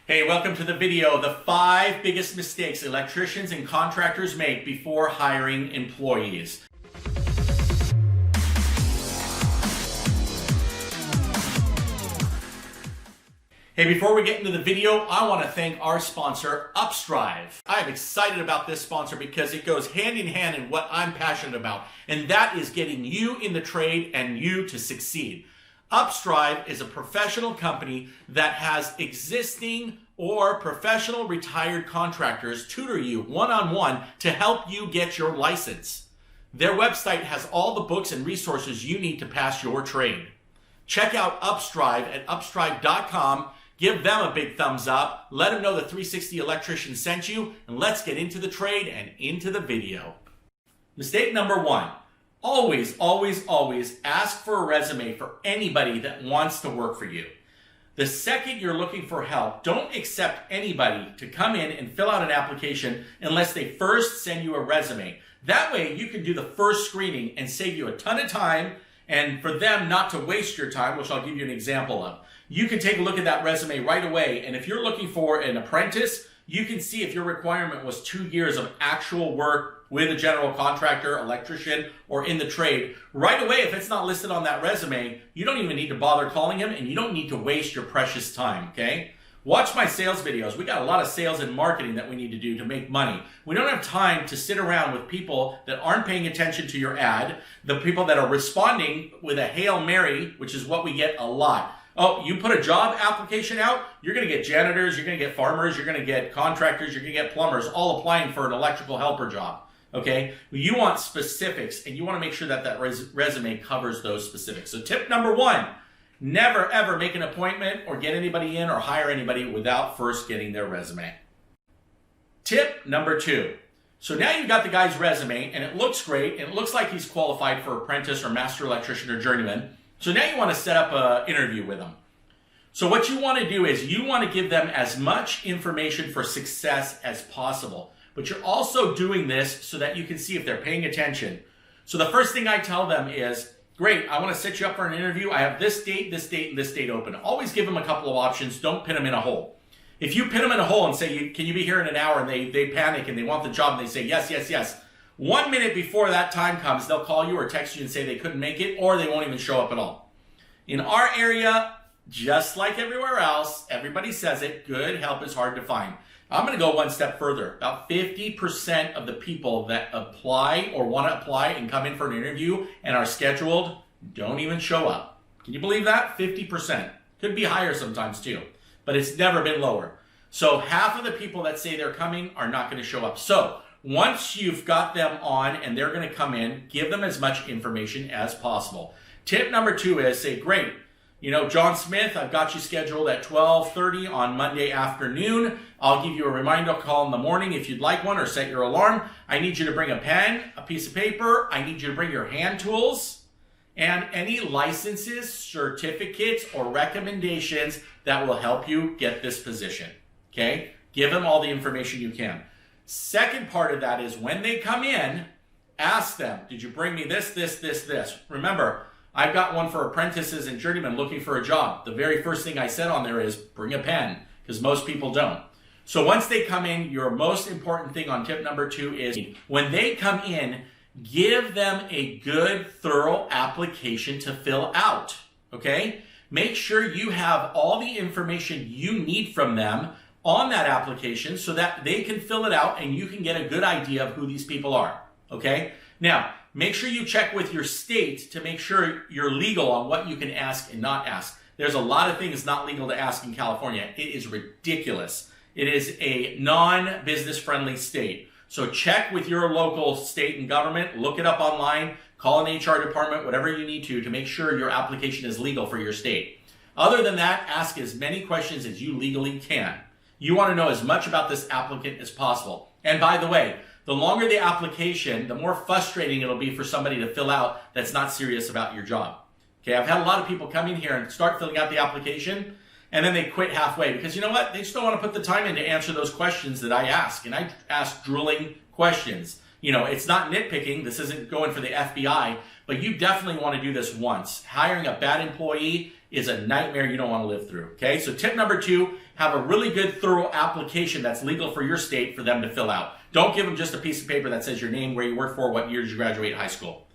Hey, welcome to the video, the 5 biggest mistakes electricians and contractors make before hiring employees. Hey, before we get into the video, I want to thank our sponsor, Upstrive. I'm excited about this sponsor because it goes hand in hand in what I'm passionate about, and that is getting you in the trade and you to succeed. Upstrive is a professional company that has existing or professional retired contractors tutor you one-on-one to help you get your license. Their website has all the books and resources you need to pass your trade. Check out Upstrive at upstrive.com. Give them a big thumbs up. Let them know the 360 Electrician sent you, and let's get into the trade and into the video. Mistake number 1. Always ask for a resume for anybody that wants to work for you. The second you're looking for help, don't accept anybody to come in and fill out an application unless they first send you a resume. That way you can do the first screening and save you a ton of time, and for them not to waste your time, which I'll give you an example of. You can take a look at that resume right away, and if you're looking for an apprentice, you can see if your requirement was 2 years of actual work with a general contractor, electrician, or in the trade. Right away, if it's not listed on that resume, you don't even need to bother calling him, and you don't need to waste your precious time, okay? Watch my sales videos. We got a lot of sales and marketing that we need to do to make money. We don't have time to sit around with people that aren't paying attention to your ad, the people that are responding with a Hail Mary, which is what we get a lot. Oh, you put a job application out, you're going to get janitors, you're going to get farmers, you're going to get contractors, you're going to get plumbers, all applying for an electrical helper job. Okay? You want specifics, and you want to make sure that that resume covers those specifics. So tip number 1, never ever make an appointment or get anybody in or hire anybody without first getting their resume. Tip number 2. So now you've got the guy's resume, and it looks great, and it looks like he's qualified for apprentice or master electrician or journeyman. So now you want to set up an interview with them. So what you want to do is you want to give them as much information for success as possible. But you're also doing this so that you can see if they're paying attention. So the first thing I tell them is, great, I want to set you up for an interview. I have this date, and this date open. Always give them a couple of options. Don't pin them in a hole. If you pin them in a hole and say, can you be here in an hour? And they panic and they want the job and they say, yes. 1 minute before that time comes, they'll call you or text you and say they couldn't make it, or they won't even show up at all. In our area, just like everywhere else, everybody says it, good help is hard to find. I'm going to go one step further. About 50% of the people that apply or want to apply and come in for an interview and are scheduled don't even show up. Can you believe that? 50%. Could be higher sometimes too, but it's never been lower. So half of the people that say they're coming are not going to show up. So once you've got them on and they're going to come in, give them as much information as possible. Tip number 2 is say, great, John Smith, I've got you scheduled at 12:30 on Monday afternoon. I'll give you a reminder call in the morning if you'd like one, or set your alarm. I need you to bring a pen, a piece of paper. I need you to bring your hand tools and any licenses, certificates, or recommendations that will help you get this position. Okay? Give them all the information you can. Second part of that is when they come in, ask them, did you bring me this? Remember, I've got one for apprentices and journeymen looking for a job. The very first thing I said on there is bring a pen, because most people don't. So once they come in, your most important thing on tip number 2 is when they come in, give them a good, thorough application to fill out. Okay? Make sure you have all the information you need from them on that application so that they can fill it out and you can get a good idea of who these people are. Okay? Now, make sure you check with your state to make sure you're legal on what you can ask and not ask. There's a lot of things not legal to ask in California. It is ridiculous. It is a non-business friendly state. So check with your local state and government, look it up online, call an HR department, whatever you need to make sure your application is legal for your state. Other than that, ask as many questions as you legally can. You want to know as much about this applicant as possible. And by the way, the longer the application, the more frustrating it'll be for somebody to fill out that's not serious about your job. Okay, I've had a lot of people come in here and start filling out the application, and then they quit halfway because you know what? They just don't want to put the time in to answer those questions that I ask. And I ask drooling questions. It's not nitpicking. This isn't going for the FBI, but you definitely want to do this once. Hiring a bad employee is a nightmare you don't want to live through. Okay, so tip number 2 have a really good, thorough application that's legal for your state for them to fill out. Don't give them just a piece of paper that says your name, where you work for, what year did you graduate high school.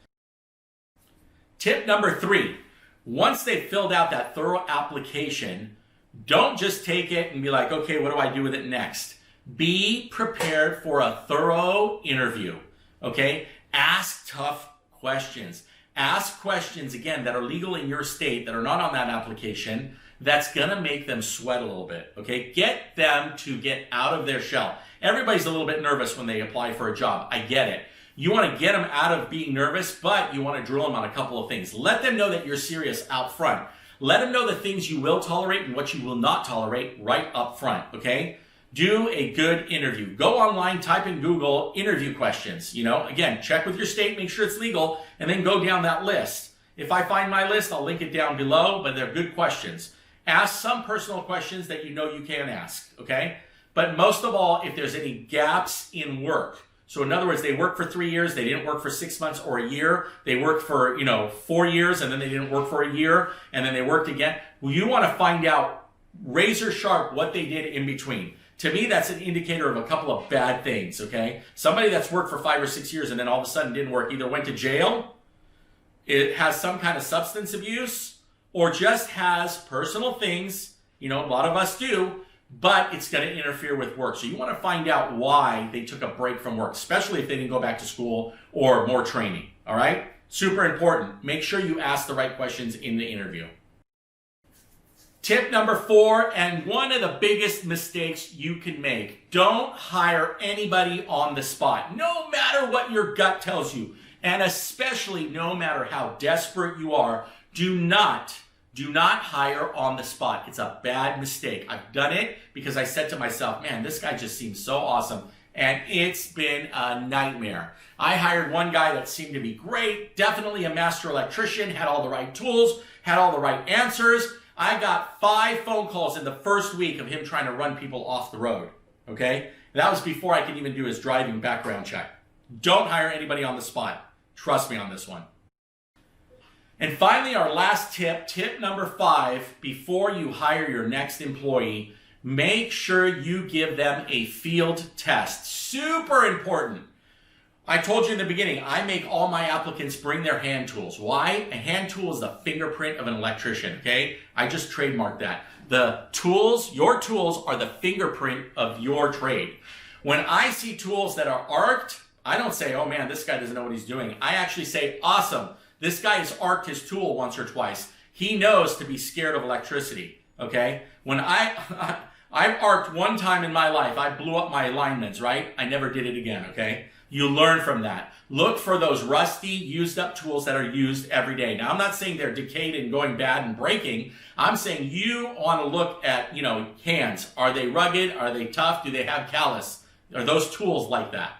Tip number 3, once they've filled out that thorough application, don't just take it and be like, okay, what do I do with it next? Be prepared for a thorough interview, okay? Ask tough questions. Ask questions, again, that are legal in your state, that are not on that application, that's going to make them sweat a little bit, okay? Get them to get out of their shell. Everybody's a little bit nervous when they apply for a job. I get it. You want to get them out of being nervous, but you want to drill them on a couple of things. Let them know that you're serious out front. Let them know the things you will tolerate and what you will not tolerate right up front, okay? Do a good interview. Go online, type in Google interview questions. Again, check with your state, make sure it's legal, and then go down that list. If I find my list, I'll link it down below, but they're good questions. Ask some personal questions that you know you can ask, okay? But most of all, if there's any gaps in work. So in other words, they worked for 3 years, they didn't work for 6 months or a year, they worked for, 4 years, and then they didn't work for a year, and then they worked again. Well, you want to find out razor sharp what they did in between. To me, that's an indicator of a couple of bad things, okay? Somebody that's worked for 5 or 6 years and then all of a sudden didn't work, either went to jail, it has some kind of substance abuse, or just has personal things, a lot of us do, but it's going to interfere with work. So you want to find out why they took a break from work, especially if they didn't go back to school or more training, all right? Super important. Make sure you ask the right questions in the interview. Tip number 4, and one of the biggest mistakes you can make, don't hire anybody on the spot, no matter what your gut tells you, and especially no matter how desperate you are. Do not hire on the spot. It's a bad mistake. I've done it because I said to myself, man, this guy just seems so awesome, and it's been a nightmare. I hired one guy that seemed to be great, definitely a master electrician, had all the right tools, had all the right answers. I got 5 phone calls in the first week of him trying to run people off the road, okay? That was before I could even do his driving background check. Don't hire anybody on the spot. Trust me on this one. And finally, our last tip, tip number 5, before you hire your next employee, make sure you give them a field test. Super important. I told you in the beginning, I make all my applicants bring their hand tools. Why? A hand tool is the fingerprint of an electrician, okay? I just trademarked that. The tools, your tools, are the fingerprint of your trade. When I see tools that are arced, I don't say, oh man, this guy doesn't know what he's doing. I actually say, awesome. This guy has arced his tool once or twice. He knows to be scared of electricity, okay? When I've arced one time in my life, I blew up my alignments, right? I never did it again, okay? You learn from that. Look for those rusty, used up tools that are used every day. Now, I'm not saying they're decayed and going bad and breaking. I'm saying you want to look at, hands. Are they rugged? Are they tough? Do they have callus? Are those tools like that?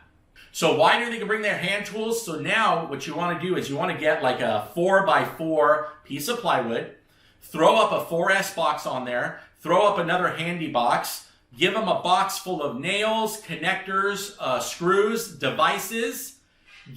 So why do they bring their hand tools? So now what you want to do is you want to get like a 4x4 piece of plywood, throw up a 4S box on there, throw up another handy box, give them a box full of nails, connectors, screws, devices.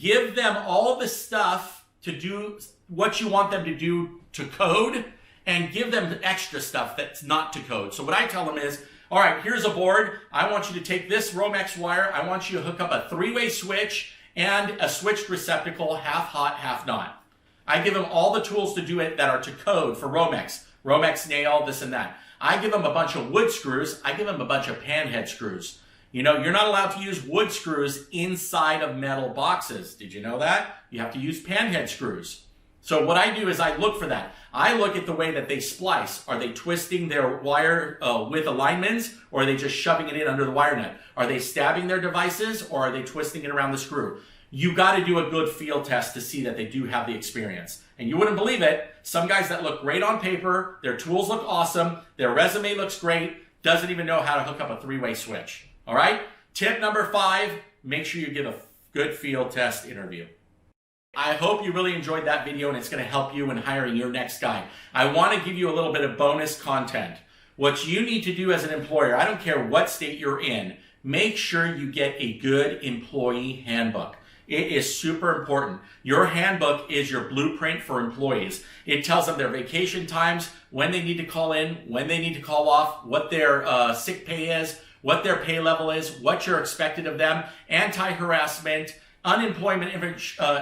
Give them all the stuff to do what you want them to do to code, and give them extra stuff that's not to code. So what I tell them is, all right, here's a board. I want you to take this Romex wire. I want you to hook up a 3-way switch and a switched receptacle, half hot, half not. I give them all the tools to do it that are to code for Romex. Romex nail, this and that. I give them a bunch of wood screws. I give them a bunch of panhead screws. You're not allowed to use wood screws inside of metal boxes. Did you know that? You have to use panhead screws. So what I do is I look for that. I look at the way that they splice. Are they twisting their wire with alignments, or are they just shoving it in under the wire nut? Are they stabbing their devices, or are they twisting it around the screw? You got to do a good field test to see that they do have the experience. And you wouldn't believe it, some guys that look great on paper, their tools look awesome, their resume looks great, doesn't even know how to hook up a 3-way switch. All right? Tip number 5, make sure you give a good field test interview. I hope you really enjoyed that video and it's going to help you in hiring your next guy. I want to give you a little bit of bonus content. What you need to do as an employer, I don't care what state you're in, make sure you get a good employee handbook. It is super important. Your handbook is your blueprint for employees. It tells them their vacation times, when they need to call in, when they need to call off, what their sick pay is, what their pay level is, what you're expected of them, anti-harassment, unemployment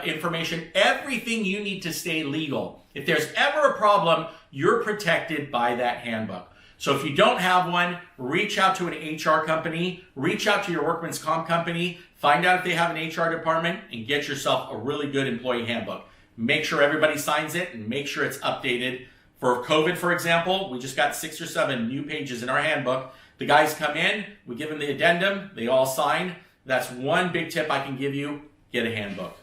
information, everything you need to stay legal. If there's ever a problem, you're protected by that handbook. So if you don't have one, reach out to an HR company, reach out to your workman's comp company, find out if they have an HR department, and get yourself a really good employee handbook. Make sure everybody signs it and make sure it's updated. For COVID, for example, we just got 6 or 7 new pages in our handbook. The guys come in, we give them the addendum, they all sign. That's one big tip I can give you. Get a handbook.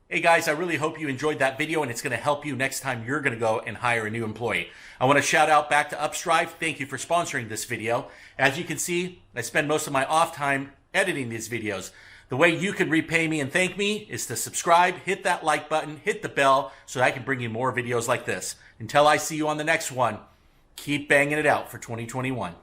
Hey guys, I really hope you enjoyed that video and it's going to help you next time you're going to go and hire a new employee. I want to shout out back to Upstrive. Thank you for sponsoring this video. As you can see, I spend most of my off time editing these videos. The way you can repay me and thank me is to subscribe, hit that like button, hit the bell so that I can bring you more videos like this. Until I see you on the next one, keep banging it out for 2021.